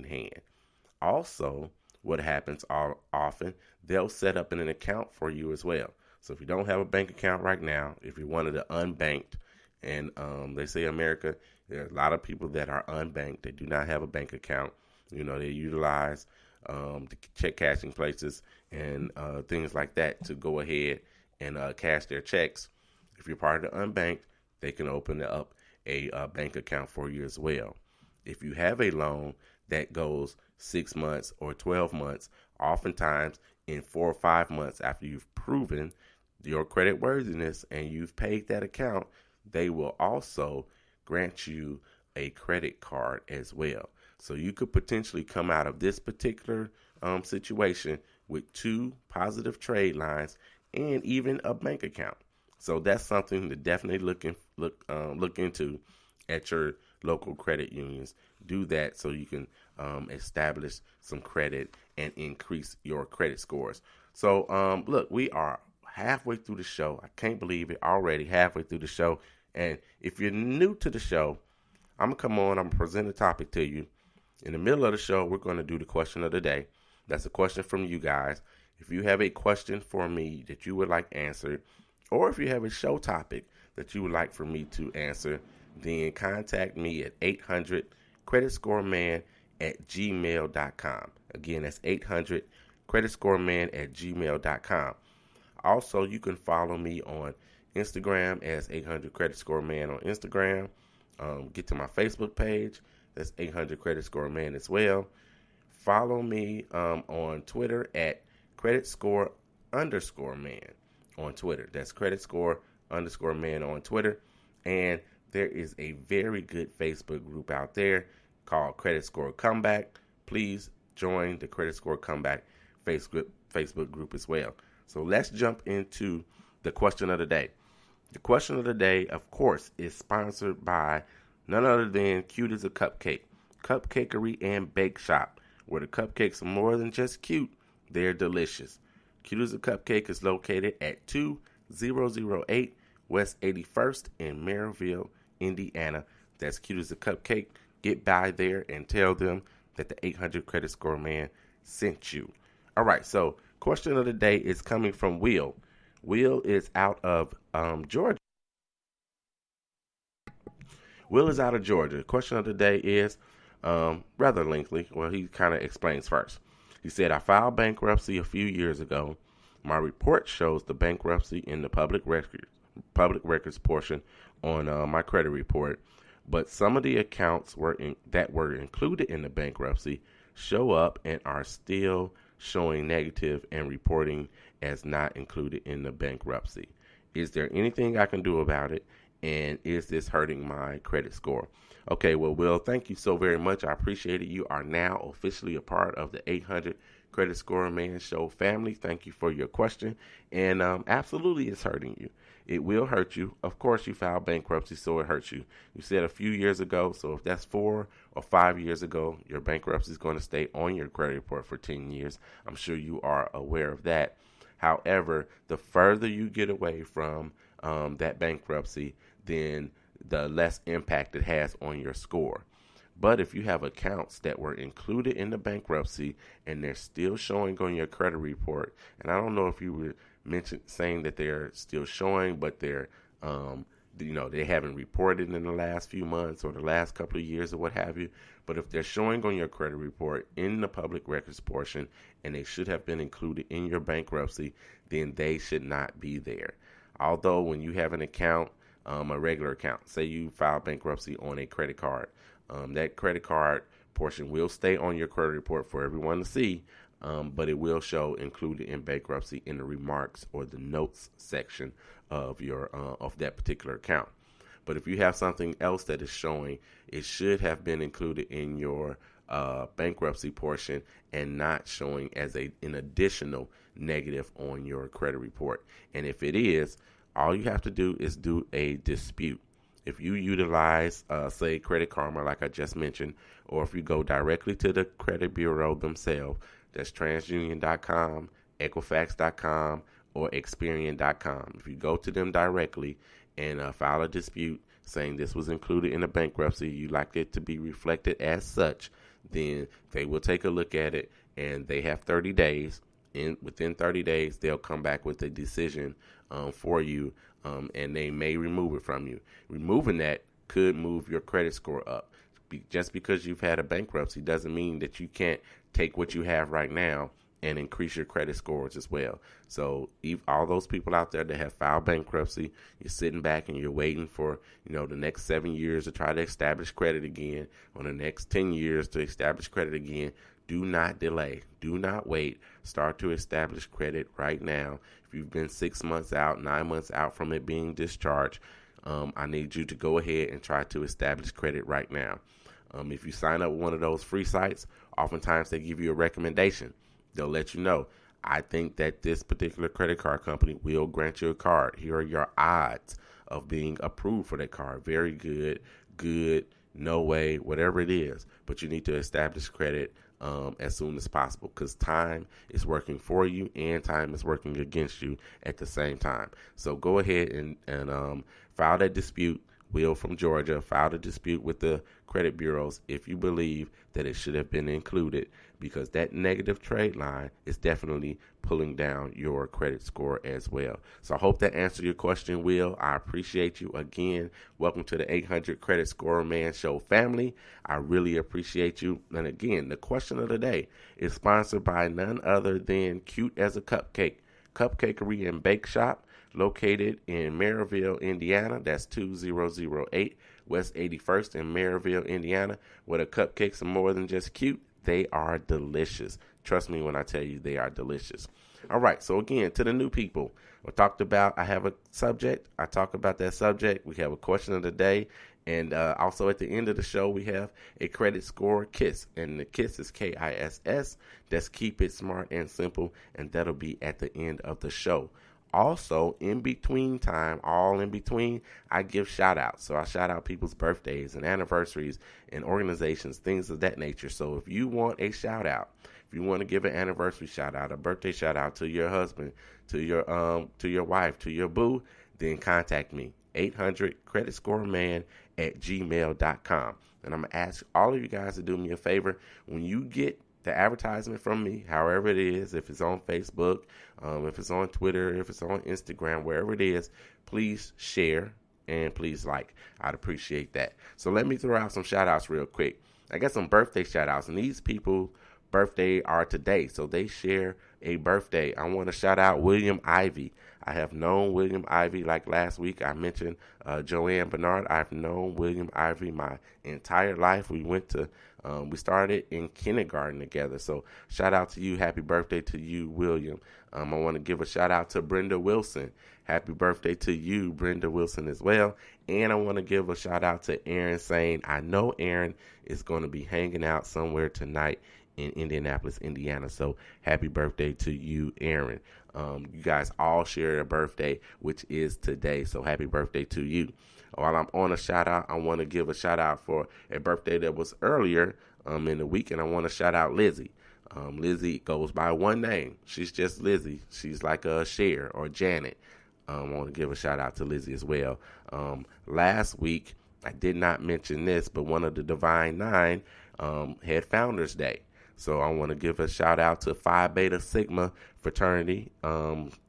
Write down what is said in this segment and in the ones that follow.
hand. Also, what happens often, they'll set up an account for you as well. So if you don't have a bank account right now, if you're one of the unbanked, and they say America, there are a lot of people that are unbanked. They do not have a bank account. They utilize the check cashing places and things like that to go ahead and cash their checks. If you're part of the unbanked, they can open up a bank account for you as well. If you have a loan that goes 6 months or 12 months, oftentimes in 4 or 5 months after you've proven your credit worthiness and you've paid that account, they will also grant you a credit card as well. So you could potentially come out of this particular situation with 2 positive trade lines and even a bank account. So that's something to definitely look into at your local credit unions. Do that so you can establish some credit and increase your credit scores. So look, we are halfway through the show. I can't believe it, already halfway through the show. And if you're new to the show, I'm going to come on, I'm going to present a topic to you. In the middle of the show, we're going to do the question of the day. That's a question from you guys. If you have a question for me that you would like answered, or if you have a show topic that you would like for me to answer, then contact me at 800 creditscoreman at gmail.com. Again, that's 800 creditscoreman at gmail.com. Also, you can follow me on Instagram as 800 Credit Score Man on Instagram. Get to my Facebook page. That's 800 Credit Score Man as well. Follow me on Twitter at Credit Score _Man on Twitter. That's Credit Score _Man on Twitter. And there is a very good Facebook group out there called Credit Score Comeback. Please join the Credit Score Comeback Facebook group as well. So let's jump into the question of the day. The question of the day, of course, is sponsored by none other than Cute as a Cupcake, Cupcakery and Bake Shop, where the cupcakes are more than just cute, they're delicious. Cute as a Cupcake is located at 2008 West 81st in Maryville, Indiana. That's Cute as a Cupcake. Get by there and tell them that the 800 Credit Score Man sent you. All right, so question of the day is coming from Will. Will is out of Georgia. Will is out of Georgia. The question of the day is rather lengthy. Well, he kind of explains first. He said, I filed bankruptcy a few years ago. My report shows the bankruptcy in the public records portion on my credit report, but some of the accounts that were included in the bankruptcy show up and are still showing negative and reporting as not included in the bankruptcy. Is there anything I can do about it? And is this hurting my credit score? Okay, well, Will, thank you so very much. I appreciate it. You are now officially a part of the 800 Credit Score Man Show family. Thank you for your question. And absolutely, it's hurting you. It will hurt you. Of course, you filed bankruptcy, so it hurts you. You said a few years ago, so if that's 4 or 5 years ago, your bankruptcy is going to stay on your credit report for 10 years. I'm sure you are aware of that. However, the further you get away from that bankruptcy, then the less impact it has on your score. But if you have accounts that were included in the bankruptcy and they're still showing on your credit report, and I don't know if you were saying that they're still showing, but they're, they haven't reported in the last few months or the last couple of years or what have you. But if they're showing on your credit report in the public records portion and they should have been included in your bankruptcy, then they should not be there. Although when you have an account, a regular account, say you file bankruptcy on a credit card, that credit card portion will stay on your credit report for everyone to see, but it will show included in bankruptcy in the remarks or the notes section of your of that particular account. But if you have something else that is showing, it should have been included in your bankruptcy portion and not showing as an additional negative on your credit report. And if it is, all you have to do is do a dispute. If you utilize, say, Credit Karma, like I just mentioned, or if you go directly to the credit bureau themselves, that's TransUnion.com, Equifax.com, or Experian.com. If you go to them directly and file a dispute saying this was included in the bankruptcy, you like it to be reflected as such, then they will take a look at it, and they have 30 days. Within 30 days, they'll come back with a decision for you, and they may remove it from you. Removing that could move your credit score up. Just because you've had a bankruptcy doesn't mean that you can't take what you have right now and increase your credit scores as well. So all those people out there that have filed bankruptcy, you're sitting back and you're waiting for, the next 7 years to try to establish credit again, or the next 10 years to establish credit again. Do not delay. Do not wait. Start to establish credit right now. If you've been 6 months out, 9 months out from it being discharged, I need you to go ahead and try to establish credit right now. If you sign up with one of those free sites, oftentimes they give you a recommendation. They'll let you know, I think that this particular credit card company will grant you a card. Here are your odds of being approved for that card. Very good, no way, whatever it is. But you need to establish credit as soon as possible, because time is working for you and time is working against you at the same time. So go ahead and file that dispute. Will from Georgia filed a dispute with the credit bureaus if you believe that it should have been included, because that negative trade line is definitely pulling down your credit score as well. So I hope that answered your question, Will. I appreciate you again. Welcome to the 800 Credit Score Man Show family. I really appreciate you. And again, the question of the day is sponsored by none other than Cute as a Cupcake, Cupcakery and Bake Shop, located in Maryville, Indiana. That's 2008 West 81st in Maryville, Indiana, where the cupcakes are more than just cute. They are delicious. Trust me when I tell you they are delicious. All right, so again, to the new people, I have a subject. I talk about that subject. We have a question of the day. And also at the end of the show, we have a credit score KISS. And the KISS is KISS. That's Keep It Smart and Simple. And that'll be at the end of the show. Also, in between time, all in between, I give shout outs. So I shout out people's birthdays and anniversaries and organizations, things of that nature. So if you want a shout out, if you want to give an anniversary shout out, a birthday shout out to your husband, to your wife, to your boo, then contact me. 800 creditscoreman@gmail.com. And I'm going to ask all of you guys to do me a favor. When you get the advertisement from me, however it is, if it's on Facebook, if it's on Twitter, if it's on Instagram, wherever it is, please share and please like. I'd appreciate that. So let me throw out some shout outs real quick. I got some birthday shout outs, and these people birthday are today, so they share a birthday. I want to shout out William Ivy. I have known William Ivy, like last week I mentioned Joanne Bernard. I've known William Ivy my entire life. We started in kindergarten together. So shout out to you. Happy birthday to you, William. I want to give a shout out to Brenda Wilson. Happy birthday to you, Brenda Wilson, as well. And I want to give a shout out to Aaron Sane. I know Aaron is going to be hanging out somewhere tonight in Indianapolis, Indiana. So happy birthday to you, Aaron. You guys all share a birthday, which is today. So happy birthday to you. While I'm on a shout out, I want to give a shout out for a birthday that was earlier in the week. And I want to shout out Lizzie. Lizzie goes by one name. She's just Lizzie. She's like a Cher or Janet. I want to give a shout out to Lizzie as well. Last week, I did not mention this, but one of the Divine Nine had Founders Day. So I want to give a shout out to Phi Beta Sigma fraternity.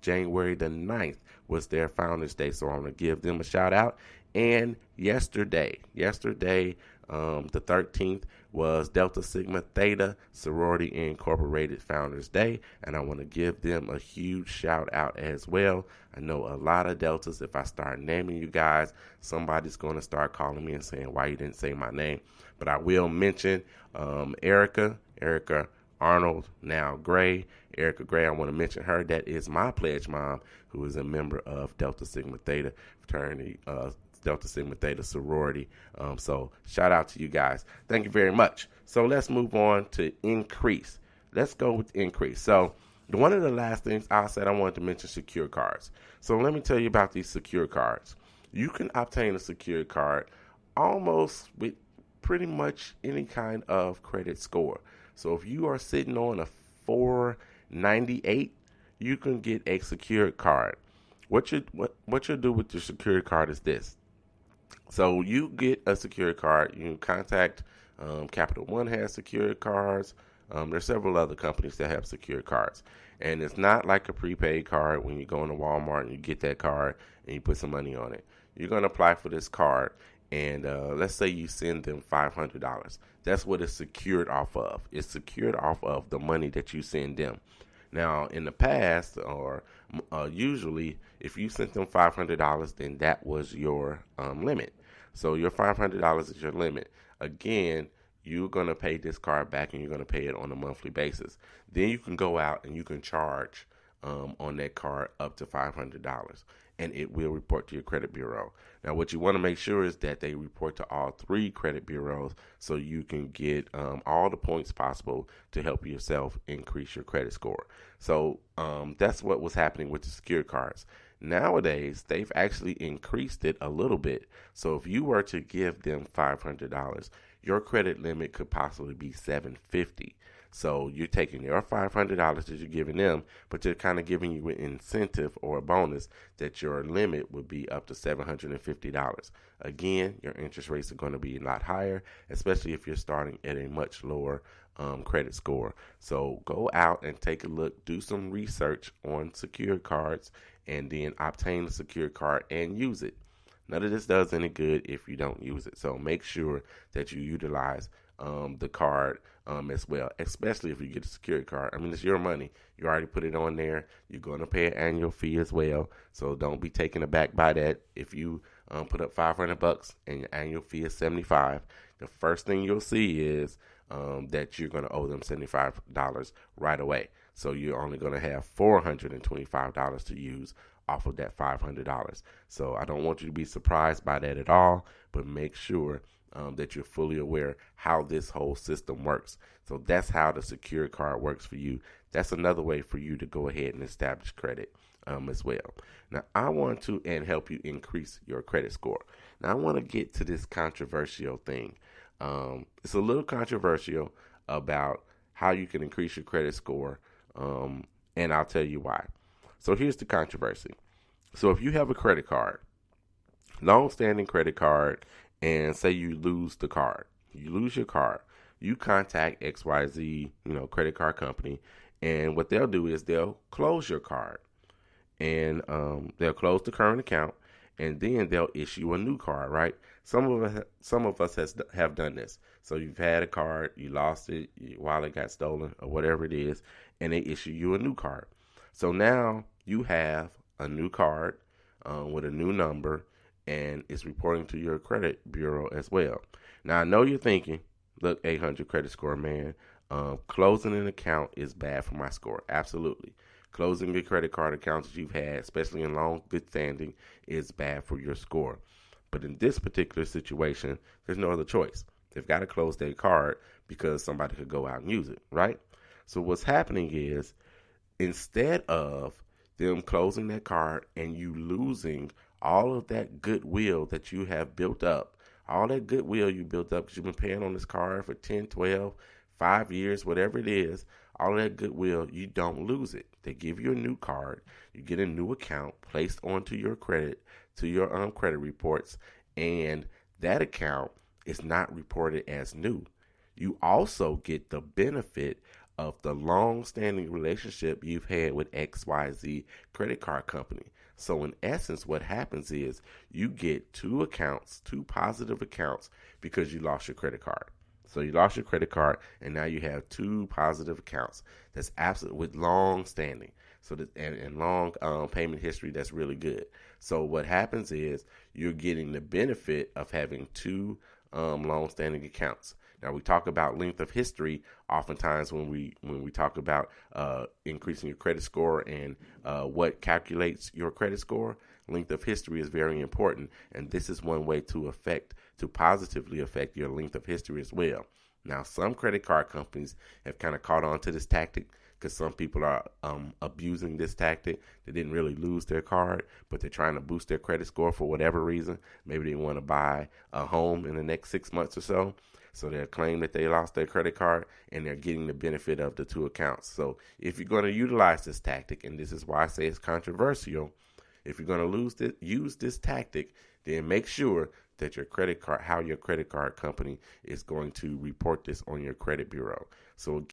January the 9th was their Founders Day. So I want to give them a shout out. And yesterday, the 13th, was Delta Sigma Theta Sorority Incorporated Founders Day. And I want to give them a huge shout out as well. I know a lot of Deltas. If I start naming you guys, somebody's going to start calling me and saying why you didn't say my name. But I will mention Erica Arnold, now Gray. Erica Gray, I want to mention her. That is my pledge mom, who is a member of Delta Sigma Theta fraternity, Delta Sigma Theta sorority. So shout out to you guys. Thank you very much. So let's move on to Increase. Let's go with Increase. So one of the last things I said, I wanted to mention secure cards. So let me tell you about these secure cards. You can obtain a secure card almost with pretty much any kind of credit score. So if you are sitting on a 498, you can get a secured card. What you'll do with your secured card is this. So you get a secured card. You can contact Capital One has secured cards. There's several other companies that have secured cards. And it's not like a prepaid card when you go into Walmart and you get that card and you put some money on it. You're going to apply for this card, and let's say you send them $500. That's what it's secured off of. It's secured off of the money that you send them. Now, in the past, or usually, if you sent them $500, then that was your limit. So your $500 is your limit. Again, you're going to pay this card back, and you're going to pay it on a monthly basis. Then you can go out and you can charge on that card up to $500, and it will report to your credit bureau. Now, what you want to make sure is that they report to all 3 credit bureaus so you can get all the points possible to help yourself increase your credit score. So that's what was happening with the secured cards. Nowadays, they've actually increased it a little bit. So if you were to give them $500, your credit limit could possibly be $750. So you're taking your $500 that you're giving them, but they're kind of giving you an incentive or a bonus that your limit would be up to $750. Again, your interest rates are going to be a lot higher, especially if you're starting at a much lower credit score. So go out and take a look, do some research on secured cards, and then obtain a secured card and use it. None of this does any good if you don't use it. So make sure that you utilize the card as well, especially if you get a security card. I mean, it's your money. You already put it on there. You're going to pay an annual fee as well. So don't be taken aback by that. If you put up $500 and your annual fee is $75, the first thing you'll see is that you're going to owe them $75 right away. So you're only going to have $425 to use off of that $500. So I don't want you to be surprised by that at all, but make sure that you're fully aware how this whole system works. So that's how the secure card works for you. That's another way for you to go ahead and establish credit as well. Now, I want to help you increase your credit score. Now, I want to get to this controversial thing. It's a little controversial about how you can increase your credit score, and I'll tell you why. So here's the controversy. So if you have a credit card, long-standing credit card, and say you lose the card, you lose your card, you contact XYZ, credit card company, and what they'll do is they'll close your card, and they'll close the current account, and then they'll issue a new card, right? Some of us have done this. So you've had a card, you lost it, your wallet got stolen, or whatever it is, and they issue you a new card. So now you have a new card with a new number, and it's reporting to your credit bureau as well. Now, I know you're thinking, look, 800 credit score, man, closing an account is bad for my score. Absolutely. Closing your credit card accounts that you've had, especially in long good standing, is bad for your score. But in this particular situation, there's no other choice. They've got to close their card because somebody could go out and use it, right? So what's happening is, instead of them closing that card and you losing all of that goodwill that you have built up, all that goodwill you built up because you've been paying on this card for 10, 12, 5 years, whatever it is, all of that goodwill, you don't lose it. They give you a new card, you get a new account placed onto your credit, to your credit reports, and that account is not reported as new. You also get the benefit of the long-standing relationship you've had with XYZ credit card company. So in essence, what happens is you get 2 accounts, 2 positive accounts, because you lost your credit card. So you lost your credit card, and now you have 2 positive accounts. That's absolute with long standing. So that, and long payment history. That's really good. So what happens is you're getting the benefit of having 2 long-standing accounts. Now, we talk about length of history oftentimes when we talk about increasing your credit score and what calculates your credit score. Length of history is very important, and this is one way to positively affect your length of history as well. Now, some credit card companies have kind of caught on to this tactic because some people are abusing this tactic. They didn't really lose their card, but they're trying to boost their credit score for whatever reason. Maybe they want to buy a home in the next 6 months or so. So they'll claim that they lost their credit card, and they're getting the benefit of the 2 accounts. So if you're going to utilize this tactic, and this is why I say it's controversial, if you're going to use this tactic, then make sure that your credit card, how your credit card company is going to report this on your credit bureau. So